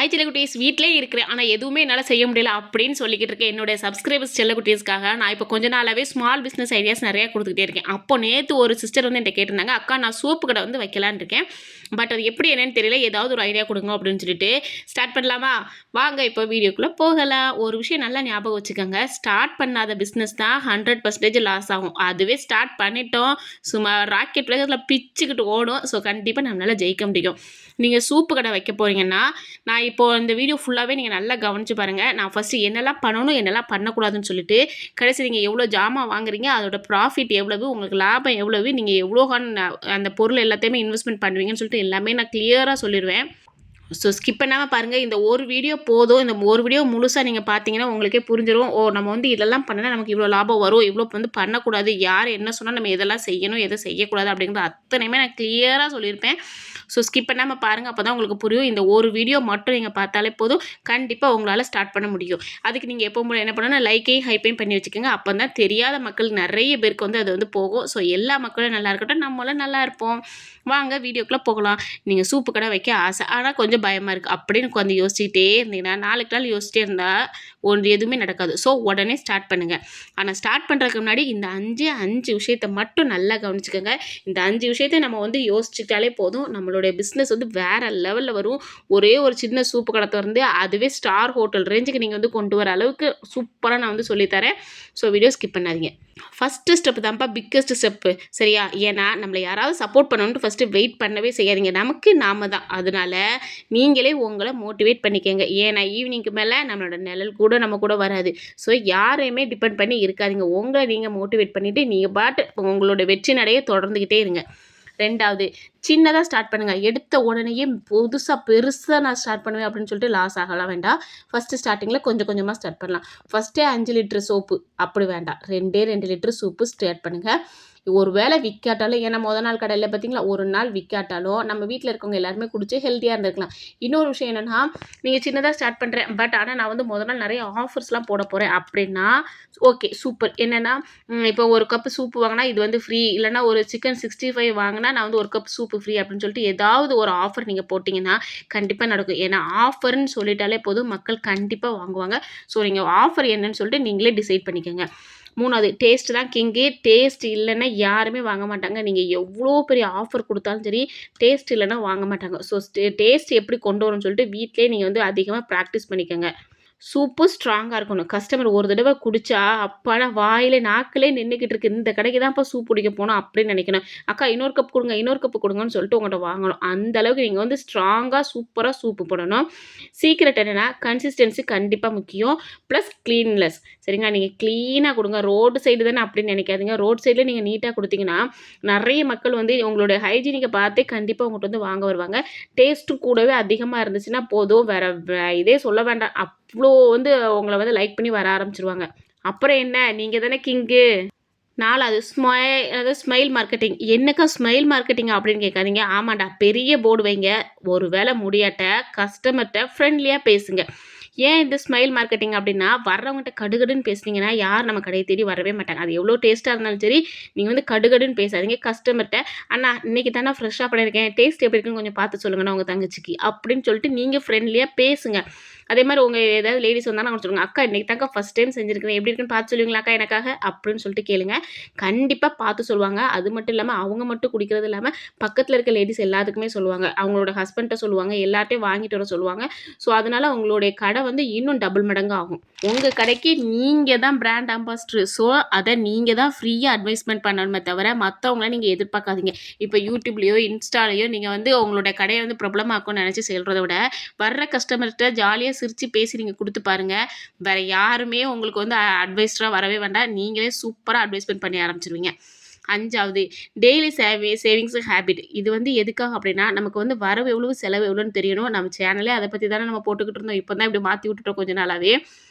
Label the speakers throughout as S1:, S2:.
S1: Hi செல்லக்குட்டீஸ், வீட்டிலே இருக்கிறேன். ஆனால் எதுவுமே என்னால் செய்ய முடியல அப்படின்னு சொல்லிக்கிட்டு இருக்கேன் என்னுடைய சப்ஸ்கிரைபர்ஸ் செல்லக்குட்டீஸ்க்காக. நான் இப்போ கொஞ்ச நாளாகவே ஸ்மால் பிஸ்னஸ் ஐடியாஸ் நிறையா கொடுத்துக்கிட்டே இருக்கேன். அப்போ நேற்று ஒரு சிஸ்டர் வந்து என்கிட்ட கேட்டிருந்தாங்க, அக்கா நான் சோப்பு கடை வந்து வைக்கலான்னு இருக்கேன், பட் அது எப்படி என்னன்னு தெரியல, ஏதாவது ஒரு ஐடியா கொடுங்க அப்படின்னு சொல்லிட்டு ஸ்டார்ட் பண்ணலாமா? வாங்க இப்போ வீடியோக்குள்ளே போகலாம். ஒரு விஷயம் நல்லா ஞாபகம் வச்சுக்கோங்க, ஸ்டார்ட் பண்ணாத பிஸ்னஸ் தான் 100% லாஸ் ஆகும். அதுவே ஸ்டார்ட் பண்ணிட்டோம், சும்மா ராக்கெட் பிளேஸில் பிச்சுக்கிட்டு ஓடும். ஸோ கண்டிப்பாக நம்மளால் ஜெயிக்க முடியும். நீங்கள் சூப்பு கடை வைக்க போகிறீங்கன்னா, நான் இப்போது இந்த வீடியோ ஃபுல்லாகவே நீங்கள் நல்லா கவனித்து பாருங்கள். நான் ஃபஸ்ட்டு என்னெல்லாம் பண்ணணும், என்னெல்லாம் பண்ணக்கூடாதுன்னு சொல்லிட்டு, கடைசி நீங்கள் எவ்வளோ ஜாமான் வாங்குறீங்க, அதோட ப்ராஃபிட் எவ்வளவு, உங்களுக்கு லாபம் எவ்வளவு, நீங்கள் எவ்வளோ அந்த பொருள் எல்லாத்தையுமே இன்வெஸ்ட்மெண்ட் பண்ணுவீங்கன்னு சொல்லிட்டு எல்லாமே நான் கிளியராக சொல்லிடுவேன். ஸோ ஸ்கிப் பண்ணாமல் பாருங்கள். இந்த ஒரு வீடியோ போதும். இந்த ஒரு வீடியோ முழுசாக நீங்கள் பார்த்தீங்கன்னா உங்களுக்கே புரிஞ்சிடும். ஓ, நம்ம வந்து இதெல்லாம் பண்ணினா நமக்கு இவ்வளோ லாபம் வரும், இவ்வளோ வந்து பண்ணக்கூடாது, யார் என்ன சொன்னால் நம்ம எதெல்லாம் செய்யணும், எதை செய்யக்கூடாது அப்படிங்கிறது அத்தனையுமே நான் கிளியராக சொல்லியிருப்பேன். ஸோ ஸ்கிப் பண்ணாமல் பாருங்கள், அப்போ தான் உங்களுக்கு புரியும். இந்த ஒரு வீடியோ மட்டும் நீங்கள் பார்த்தாலே போதும், கண்டிப்பாக உங்களால் ஸ்டார்ட் பண்ண முடியும். அதுக்கு நீங்கள் எப்போ என்ன பண்ணணும், லைக்கையும் ஹைப்பையும் பண்ணி வச்சுக்கோங்க. அப்போ தான் தெரியாத மக்கள் நிறைய பேருக்கு வந்து அது வந்து போகும். ஸோ எல்லா மக்களும் நல்லா இருக்கட்டும், நம்மளும் நல்லா இருப்போம். வாங்க வீடியோக்குள்ளே போகலாம். நீங்கள் சூப்பு கடை வைக்க ஆசை, ஆனால் கொஞ்சம் பயமாக இருக்குது அப்படின்னு உட்காந்து யோசிச்சுட்டே இருந்தீங்கன்னா, நாளுக்கு நாள் யோசிச்சிட்டே இருந்தால் எதுவுமே நடக்காது. ஸோ உடனே ஸ்டார்ட் பண்ணுங்கள். ஆனால் ஸ்டார்ட் பண்ணுறதுக்கு முன்னாடி இந்த அஞ்சு விஷயத்தை மட்டும் நல்லா கவனிச்சுக்கோங்க. இந்த 5 விஷயத்தை நம்ம வந்து யோசிச்சுட்டாலே போதும், நம்மளுடைய பிஸ்னஸ் வந்து வேறு லெவலில் வரும். ஒரே ஒரு சின்ன சூப்பு கடை திறந்து அதுவே ஸ்டார் ஹோட்டல் ரேஞ்சுக்கு நீங்கள் வந்து கொண்டு வர அளவுக்கு சூப்பராக நான் வந்து சொல்லித்தரேன். ஸோ வீடியோ ஸ்கிப் பண்ணாதீங்க. ஃபஸ்ட்டு ஸ்டெப்பு தான்ப்பா பிக்கஸ்ட் ஸ்டெப்பு, சரியா? ஏன்னா நம்மளை யாராவது சப்போர்ட் பண்ணணுன்ட்டு ஃபஸ்ட்டு வெயிட் பண்ணவே செய்யாதீங்க. நமக்கு நாம தான். அதனால நீங்களே உங்களை மோட்டிவேட் பண்ணிக்கோங்க. ஏன்னா ஈவினிங்க்கு மேலே நம்மளோட நிழல் கூட நம்ம கூட வராது. ஸோ யாரையுமே டிபெண்ட் பண்ணி இருக்காதீங்க. உங்களை நீங்கள் மோட்டிவேட் பண்ணிவிட்டு நீங்கள் பாட்டு உங்களோட வெற்றி நடையை தொடர்ந்துக்கிட்டே இருங்க. 2வது, சின்னதாக ஸ்டார்ட் பண்ணுங்கள். எடுத்த உடனேயே பெருசாக நான் ஸ்டார்ட் பண்ணுவேன் அப்படின்னு சொல்லிட்டு லாஸ் ஆகலாம் வேண்டாம். ஃபஸ்ட்டு ஸ்டார்டிங்கில் கொஞ்சம் கொஞ்சமாக ஸ்டார்ட் பண்ணலாம். ஃபஸ்ட்டே 5 லிட்டர் சோப்பு அப்படி வேண்டாம், 2 லிட்டர் சோப்பு ஸ்டார்ட் பண்ணுங்கள். ஒரு வேளை விற்காட்டாலும், ஏன்னா நாள் கடையில் பார்த்தீங்களா, ஒரு நாள் விற்காட்டாலும் நம்ம வீட்டில் இருக்கவங்க எல்லாருமே குடிச்சு ஹெல்த்தியாக இருந்திருக்கலாம். இன்னொரு விஷயம் என்னென்னா, நீங்கள் சின்னதாக ஸ்டார்ட் பண்ணுறேன், பட் ஆனால் நான் வந்து நாள் நிறைய ஆஃபர்ஸ்லாம் போட போகிறேன் அப்படின்னா ஓகே சூப்பர். என்னென்னா, இப்போ ஒரு கப்பு சூப்பு வாங்கினா இது வந்து ஃப்ரீ, இல்லைனா ஒரு சிக்கன் 65 வாங்கினா நான் வந்து ஒரு கப் சூப்பு ஃப்ரீ அப்படின்னு சொல்லிட்டு ஏதாவது ஒரு ஆஃபர் நீங்கள் போட்டிங்கன்னா கண்டிப்பாக நடக்கும். ஏன்னா ஆஃபர்னு சொல்லிட்டாலே போதும், மக்கள் கண்டிப்பாக வாங்குவாங்க. ஸோ நீங்கள் ஆஃபர் என்னன்னு சொல்லிட்டு நீங்களே டிசைட் பண்ணிக்கோங்க. 3வது, டேஸ்ட் தான் கிங்கு. டேஸ்ட் இல்லைன்னா யாருமே வாங்க மாட்டாங்க. நீங்கள் எவ்வளோ பெரிய ஆஃபர் கொடுத்தாலும் சரி, டேஸ்ட் இல்லைன்னா வாங்க மாட்டாங்க. ஸோ டேஸ்ட் எப்படி கொண்டு வரணும்னு சொல்லிட்டு வீட்டிலே நீங்கள் வந்து அதிகமாக ப்ராக்டிஸ் பண்ணிக்கோங்க. சூப்பு ஸ்ட்ராங்காக இருக்கணும். கஸ்டமர் ஒரு தடவை குடித்தா அப்பாடா வாயில் நாக்கிலே நின்றுக்கிட்டு இருக்கு, இந்த கடைக்கு தான்ப்பா சூப் குடிக்க போனோம் அப்படின்னு நினைக்கணும். அக்கா இன்னொரு கப் கொடுங்க, இன்னொரு கப்பு கொடுங்கன்னு சொல்லிட்டு உங்கள்கிட்ட வாங்கணும். அந்த அளவுக்கு நீங்கள் வந்து ஸ்ட்ராங்காக சூப்பராக சூப்பு போடணும். சீக்ரெட் என்னென்னா, கன்சிஸ்டன்சி கண்டிப்பாக முக்கியம், ப்ளஸ் க்ளீன்லெஸ். சரிங்களா? நீங்கள் க்ளீனாக கொடுங்க. ரோடு சைடு தானே அப்படின்னு நினைக்காதீங்க. ரோடு சைடில் நீங்கள் நீட்டாக கொடுத்தீங்கன்னா நிறைய மக்கள் வந்து உங்களோட ஹைஜீனிக்கை பார்த்தே கண்டிப்பாக உங்கள்கிட்ட வந்து வாங்க வருவாங்க. டேஸ்ட்டும் கூடவே அதிகமாக இருந்துச்சுன்னா போதும், வேறு இதே சொல்ல வேண்டாம், அவ்வளோ வந்து உங்களை வந்து லைக் பண்ணி வர ஆரம்பிச்சிருவாங்க. அப்புறம் என்ன, நீங்கள் தானே கிங்கு. 4வது, ஸ்மைல் மார்க்கெட்டிங். என்னக்கா ஸ்மைல் மார்க்கெட்டிங் அப்படின்னு கேட்காதீங்க. ஆமாண்டா, பெரிய போர்டு வைங்க. ஒரு வேளை முடியாட்ட கஸ்டமர்கிட்ட ஃப்ரெண்ட்லியாக பேசுங்க. ஏன் இந்த ஸ்மைல் மார்க்கெட்டிங் அப்படின்னா, வர்றவங்ககிட்ட கடுகடுன்னு பேசுனீங்கன்னா யார் நம்ம கடையை தேடி வரவே மாட்டாங்க. அது எவ்வளோ டேஸ்ட்டாக இருந்தாலும் சரி, நீங்கள் வந்து கடுகடுன்னு பேசாதீங்க. கஸ்டமர்கிட்ட, அண்ணா இன்றைக்கி தானே ஃப்ரெஷ்ஷாக பண்ணியிருக்கேன், டேஸ்ட் எப்படி இருக்குன்னு கொஞ்சம் பார்த்து சொல்லுங்கண்ணா உங்கள் தங்கச்சிக்கு அப்படின்னு சொல்லிட்டு நீங்கள் ஃப்ரெண்ட்லியாக பேசுங்க. அதே மாதிரி உங்கள் ஏதாவது லேடிஸ் வந்தாலும் அவங்க சொல்லுங்கள், அக்கா இன்றைக்கி தான்க்கா ஃபஸ்ட் டைம் செஞ்சுருக்கேன், எப்படி இருக்குன்னு பார்த்து சொல்லுவீங்களாக்கா எனக்காக அப்படின்னு சொல்லிட்டு கேளுங்க. கண்டிப்பாக பார்த்து சொல்லுவாங்க. அது மட்டும் இல்லாமல் அவங்க மட்டும் குடிக்கிறது இல்லாமல் பக்கத்தில் இருக்க லேடிஸ் எல்லாத்துக்குமே சொல்லுவாங்க, அவங்களோட ஹஸ்பண்ட்டை சொல்லுவாங்க, எல்லார்ட்டையும் வாங்கிட்டு வர சொல்லுவாங்க. ஸோ அதனால் அவங்களுடைய கடை வந்து இன்னும் டபுள் மடங்கு ஆகும். உங்கள் கடைக்கு நீங்கள் தான் பிராண்ட் அம்பாசிடர். ஸோ அதை நீங்கள் தான் ஃப்ரீயாக அட்வைஸ்மெண்ட் பண்ணணுமே தவிர மற்றவங்கள நீங்கள் எதிர்பார்க்காதீங்க. இப்போ யூடியூப்லேயோ இன்ஸ்டாலேயோ நீங்கள் வந்து உங்களோட கடையை வந்து பிரபலமாக்கும்னு நினச்சி சொல்கிறத விட, வர்ற கஸ்டமர்கிட்ட ஜாலியாக சிரித்து பேசி நீங்கள் கொடுத்து பாருங்கள். வேறு யாருமே உங்களுக்கு வந்து அட்வைஸராக வரவே வேண்டாம், நீங்களே சூப்பராக அட்வைஸ்மெண்ட் பண்ணி ஆரம்பிச்சிருவீங்க. 5வது, டெய்லி சேவிங்ஸ் ஹேபிட். இது வந்து எதுக்காக அப்படின்னா, நமக்கு வந்து வரவு எவ்வளவு செலவு எவ்வளோன்னு தெரியணும். நம்ம சேனலே அதை பற்றி தானே நம்ம போட்டுக்கிட்டு இருந்தோம். இப்போ தான் இப்படி மாற்றி விட்டுட்டோம், கொஞ்ச நாளாகவே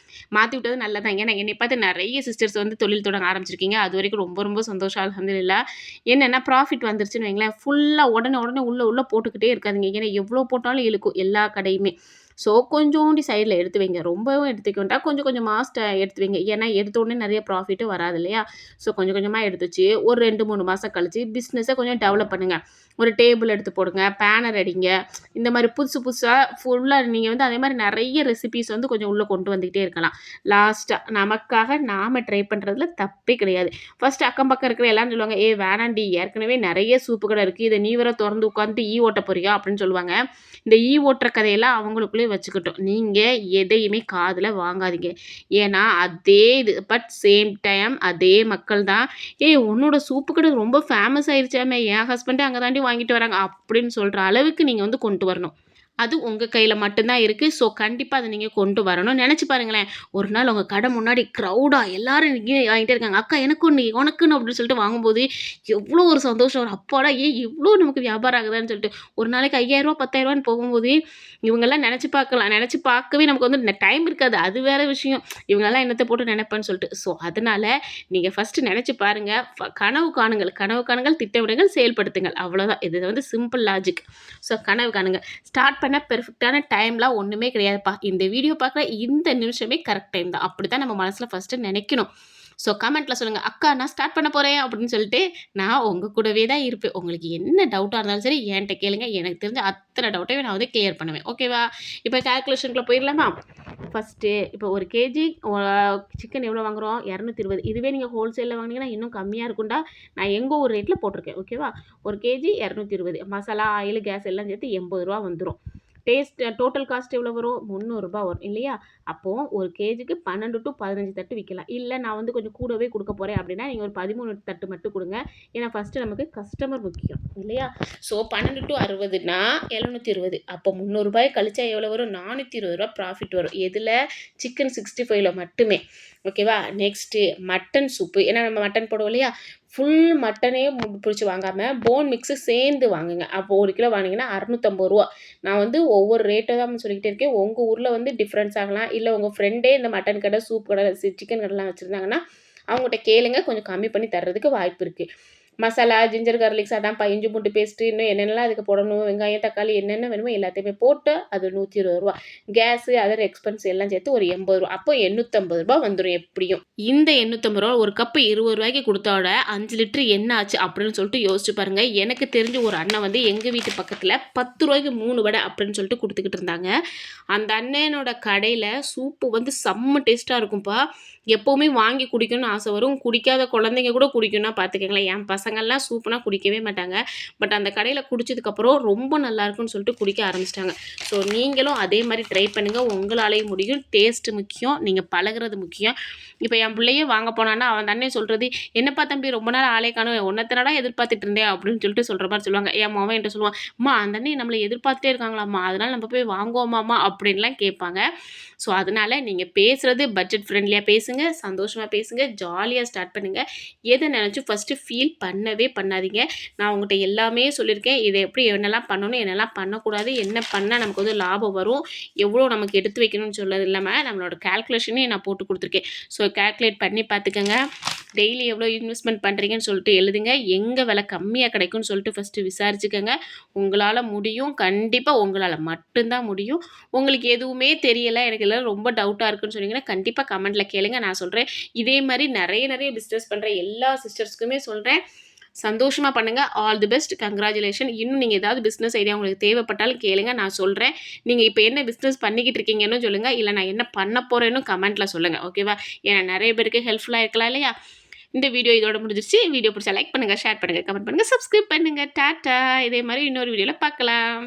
S1: மாற்றி விட்டது நல்லதான். ஏன்னா என்னை பார்த்து நிறைய சிஸ்டர்ஸ் வந்து தொழில் தொடங்க ஆரம்பிச்சிருக்கீங்க. அது வரைக்கும் ரொம்ப ரொம்ப சந்தோஷம், அல்ஹம்துலில்லாஹ். என்னென்னா ப்ராஃபிட் வந்துருச்சுன்னு வைங்களேன், ஃபுல்லாக உடனே உள்ளே போட்டுக்கிட்டே இருக்காதிங்க. ஏன்னா எவ்வளோ போட்டாலும் இழுக்கும் எல்லா கடையுமே. ஸோ கொஞ்சோண்டி சைடில் எடுத்து வைங்க. ரொம்பவும் எடுத்துக்க வேண்டாம். கொஞ்சம் கொஞ்சமா எடுத்து வைங்க. ஏன்னா எடுத்த உடனே நிறைய ப்ராஃபிட்டும் வராது இல்லையா? ஸோ கொஞ்சம் கொஞ்சமாக எடுத்து வச்சு ஒரு 2, 3 மாதம் கழிச்சு பிஸ்னஸை கொஞ்சம் டெவலப் பண்ணுங்க. ஒரு டேபிள் எடுத்து போடுங்க, பேனர் அடிங்க. இந்த மாதிரி புதுசு புதுசாக ஃபுல்லாக நீங்கள் வந்து அதே மாதிரி நிறைய ரெசிபீஸ் வந்து கொஞ்சம் உள்ளே கொண்டு வந்துக்கிட்டே இருக்கலாம். லாஸ்ட்டாக நமக்காக நாம் ட்ரை பண்ணுறதுல தப்பே கிடையாது. ஃபர்ஸ்ட் அக்கம் பக்கம் இருக்கிற எல்லாரும் சொல்லுவாங்க, ஏ வேணாண்டி, ஏற்கனவே நிறைய சூப்பு கடை இருக்குது, இதை நீ வேற திறந்து உட்காந்து ஓட்ட போறியா அப்படின்னு சொல்லுவாங்க. இந்த ஓட்டுற கதையெல்லாம் அவங்களுக்குள்ளே வச்சுக்கிட்டோம். நீங்கள் எதையுமே காதில் வாங்காதீங்க. ஏன்னா அதே இது பட் சேம் டைம் அதே மக்கள் தான், உன்னோட சூப்பு கடை ரொம்ப ஃபேமஸ் ஆயிடுச்சாமே, என் ஹஸ்பண்டே அங்கே தாண்டி வாங்கிட்டு வராங்க அப்படின்னு சொல்கிற அளவுக்கு நீங்கள் வந்து கொண்டு வரணும். அது உங்கள் கையில் மட்டும்தான் இருக்குது. ஸோ கண்டிப்பாக அதை நீங்கள் கொண்டு வரணும். நினச்சி பாருங்களேன், ஒரு நாள் உங்கள் கடை முன்னாடி க்ரௌடாக எல்லாரும் இங்கே வாங்கிட்டே இருக்காங்க, அக்கா எனக்கு ஒன்று உனக்குன்னு அப்படின்னு சொல்லிட்டு வாங்கும்போது எவ்வளோ ஒரு சந்தோஷம் வரும். அப்பாடா இவ்வளோ நமக்கு வியாபாரம் ஆகுதான்னு சொல்லிட்டு ஒரு நாளைக்கு 5000 10,000 போகும்போது இவங்கெல்லாம் நினச்சி பார்க்கலாம். நினச்சி பார்க்கவே நமக்கு வந்து டைம் இருக்காது, அது வேறு விஷயம். இவங்கெல்லாம் என்னத்தை போட்டு நினைப்பேன்னு சொல்லிட்டு. ஸோ அதனால் நீங்கள் ஃபஸ்ட்டு நினச்சி பாருங்கள், கனவு காணுங்கள், திட்டமிடுங்கள், செயல்படுத்துங்கள். அவ்வளோதான். இது வந்து சிம்பிள் லாஜிக். ஸோ கனவு காணுங்கள். ஸ்டார்ட் பண்ண பெர்ஃபெக்டான டைம்லாம் ஒன்றுமே கிடையாதுப்பா. இந்த வீடியோ பார்க்குற இந்த நிமிஷமே கரெக்ட் டைம் தான். அப்படி தான் நம்ம மனசில் ஃபஸ்ட்டு நினைக்கணும். ஸோ கமெண்ட்டில் சொல்லுங்கள், அக்கா நான் ஸ்டார்ட் பண்ண போகிறேன் அப்படின்னு சொல்லிட்டு நான் உங்கள் கூடவே தான் இருப்பேன். உங்களுக்கு என்ன டவுட்டாக இருந்தாலும் சரி என்கிட்ட கேளுங்க. எனக்கு தெரிஞ்ச அத்தனை டவுட்டையும் நான் வந்து கிளியர் பண்ணுவேன். ஓகேவா? இப்போ கால்குலேஷனுக்குள்ளே போயிடலாமா? ஃபஸ்ட்டு இப்போ 1 கேஜி சிக்கன் எவ்வளோ வாங்குகிறோம்? 220. இதுவே நீங்கள் ஹோல்சேலில் வாங்கினீங்கன்னா இன்னும் கம்மியாக இருக்கும்டா. நான் எங்கள் ஊர் ரேட்டில் போட்டிருக்கேன். ஓகேவா? 1 கேஜி 220. மசாலா, ஆயில், கேஸ் எல்லாம் சேர்த்து 80 ரூபா வந்துடும். டோட்டல் காஸ்ட் எவ்வளோ வரும்? 300 ரூபா வரும் இல்லையா? அப்போது 1 கேஜிக்கு 12 to 15 தட்டு விற்கலாம். இல்லை நான் வந்து கொஞ்சம் கூடவே கொடுக்க போகிறேன் அப்படின்னா நீங்கள் ஒரு 13 தட்டு மட்டும் கொடுங்க. ஏன்னா ஃபஸ்ட்டு நமக்கு கஸ்டமர் முக்கியம் இல்லையா? So 12 to 60னா 720. அப்போ 300 ரூபாய் கழிச்சா எவ்வளோ வரும்? 420 ரூபா ப்ராஃபிட் வரும். எதில்? சிக்கன் 65ல் மட்டுமே. ஓகேவா? Next mutton soup. ஏன்னா நம்ம மட்டன் போடுவோம் இல்லையா? ஃபுல் மட்டனே பிடிச்சி வாங்காமல் போன் மிக்ஸு சேர்ந்து வாங்குங்க. அப்போ 1 கிலோ வாங்கினீங்கன்னா 650 ரூபா. நான் வந்து ஒவ்வொரு ரேட்டை தான் சொல்லிக்கிட்டே இருக்கேன். உங்கள் ஊரில் வந்து டிஃப்ரென்ஸ் ஆகலாம். இல்லை உங்கள் ஃப்ரெண்டே இந்த மட்டன் கடை, சூப் கடை, சிக்கன் கடைலாம் வச்சுருந்தாங்கன்னா அவங்ககிட்ட கேளுங்க, கொஞ்சம் கம்மி பண்ணி தர்றதுக்கு வாய்ப்பு இருக்குது. மசாலா, ஜிஞ்சர் கார்லிக் சாதாப்பா, இஞ்சி பூண்டு பேஸ்ட்டு, இன்னும் என்னென்னலாம் அதுக்கு போடணும், வெங்காயம், தக்காளி என்னென்ன வேணுமோ எல்லாத்தையுமே போட்டு அது 120 ரூபா. கேஸு, அதர் எக்ஸ்பென்ஸ் எல்லாம் சேர்த்து ஒரு 80 ரூபா. அப்போ 850 ரூபா வந்துடும் எப்படியும். இந்த 850 ரூபா ஒரு கப்பு 20 ரூபாய்க்கு கொடுத்தோட 5 லிட்டரு என்ன ஆச்சு அப்படின்னு சொல்லிட்டு யோசிச்சு பாருங்கள். எனக்கு தெரிஞ்ச ஒரு அண்ணன் வந்து எங்கள் வீட்டு பக்கத்தில் 10 ரூபாய்க்கு 3 வடை அப்படின்னு சொல்லிட்டு கொடுத்துக்கிட்டு இருந்தாங்க. அந்த அண்ணனோட கடையில் சூப்பு வந்து செம்ம டேஸ்ட்டாக இருக்கும்ப்பா. எப்போவுமே வாங்கி குடிக்கணும்னு ஆசை வரும். குடிக்காத குழந்தைங்க கூட குடிக்கணும்னா பார்த்துக்கங்களேன். என் பசங்கள்லாம் சூப்புனா குடிக்கவே மாட்டாங்க. பட் அந்த கடையில் குடிச்சதுக்கப்புறம் ரொம்ப நல்லாயிருக்குன்னு சொல்லிட்டு குடிக்க ஆரம்பிச்சிட்டாங்க. ஸோ நீங்களும் அதே மாதிரி ட்ரை பண்ணுங்கள். உங்களாலேயும் முடியும். டேஸ்ட்டு முக்கியம், நீங்கள் பழகிறது முக்கியம். இப்போ என் பிள்ளையே வாங்க போனான்னா அவன் தண்ணே சொல்கிறது, என்னப்பா தம்பி ரொம்ப நாள் ஆளே காணும், ஒன்னத்தனடா எதிர்பார்த்துட்டு இருந்தேன் அப்படின்னு சொல்லிட்டு சொல்கிற மாதிரி சொல்லுவாங்க. என் மகன் என்கிட்ட சொல்லுவான், அம்மா அந்த அண்ணே நம்மளை எதிர்பார்த்துட்டே இருக்காங்களாம்மா, அதனால் நம்ம போய் வாங்குவோமாம்மா அப்படின்லாம் கேட்பாங்க. ஸோ அதனால் நீங்கள் பேசுகிறது பட்ஜெட் ஃப்ரெண்ட்லியாக பேசுங்க, சந்தோஷமாக பேசுங்க, ஜாலியாக ஸ்டார்ட் பண்ணுங்கள். எதை நினச்சும் ஃபஸ்ட்டு ஃபீல் பண்ணவே பண்ணாதீங்க. நான் உங்கள்கிட்ட எல்லாமே சொல்லியிருக்கேன். இதை எப்படி என்னெல்லாம் பண்ணணும், என்னெல்லாம் பண்ணக்கூடாது, என்ன பண்ணால் நமக்கு வந்து லாபம் வரும், எவ்வளோ நமக்கு எடுத்து வைக்கணும்னு சொல்லது இல்லாமல் நம்மளோட கால்குலேஷனையும் நான் போட்டு கொடுத்துருக்கேன். ஸோ கால்குலேட் பண்ணி பார்த்துக்கோங்க. டெய்லி எவ்வளோ இன்வெஸ்ட்மெண்ட் பண்ணுறீங்கன்னு சொல்லிட்டு எழுதுங்க. எங்கே விலை கம்மியாக கிடைக்கும்னு சொல்லிட்டு ஃபஸ்ட்டு விசாரிச்சுக்கோங்க. உங்களால் முடியும், கண்டிப்பாக உங்களால் மட்டும்தான் முடியும். உங்களுக்கு எதுவுமே தெரியலை, எனக்கு எல்லாம் ரொம்ப டவுட்டாக இருக்குன்னு சொன்னீங்கன்னா கண்டிப்பாக கமெண்ட்டில் கேளுங்க, நான் சொல்கிறேன். இதே மாதிரி நிறைய பிஸ்னஸ் பண்ணுற எல்லா சிஸ்டர்ஸ்க்குமே சொல்கிறேன், சந்தோஷமாக பண்ணுங்கள். All the best, congratulation. இன்னும் நீங்கள் ஏதாவது பிஸ்னஸ் ஐடியா உங்களுக்கு தேவைப்பட்டாலும் கேளுங்க, நான் சொல்கிறேன். நீங்கள் இப்போ என்ன பிஸ்னஸ் பண்ணிக்கிட்டு இருக்கீங்கன்னு சொல்லுங்கள், இல்லை நான் என்ன பண்ண போகிறேன்னு கமெண்ட்டில் சொல்லுங்கள். ஓகேவா? ஏன்னா நிறைய பேருக்கு ஹெல்ப்ஃபுல்லாக இருக்கலாம் இல்லையா? இந்த வீடியோ இதோட முடிஞ்சிருச்சு. வீடியோ பிடிச்சா லைக் பண்ணுங்கள், ஷேர் பண்ணுங்கள், கமெண்ட் பண்ணுங்கள், சப்ஸ்கிரைப் பண்ணுங்கள். டாட்டா. இதே மாதிரி இன்னொரு வீடியோவில் பார்க்கலாம்.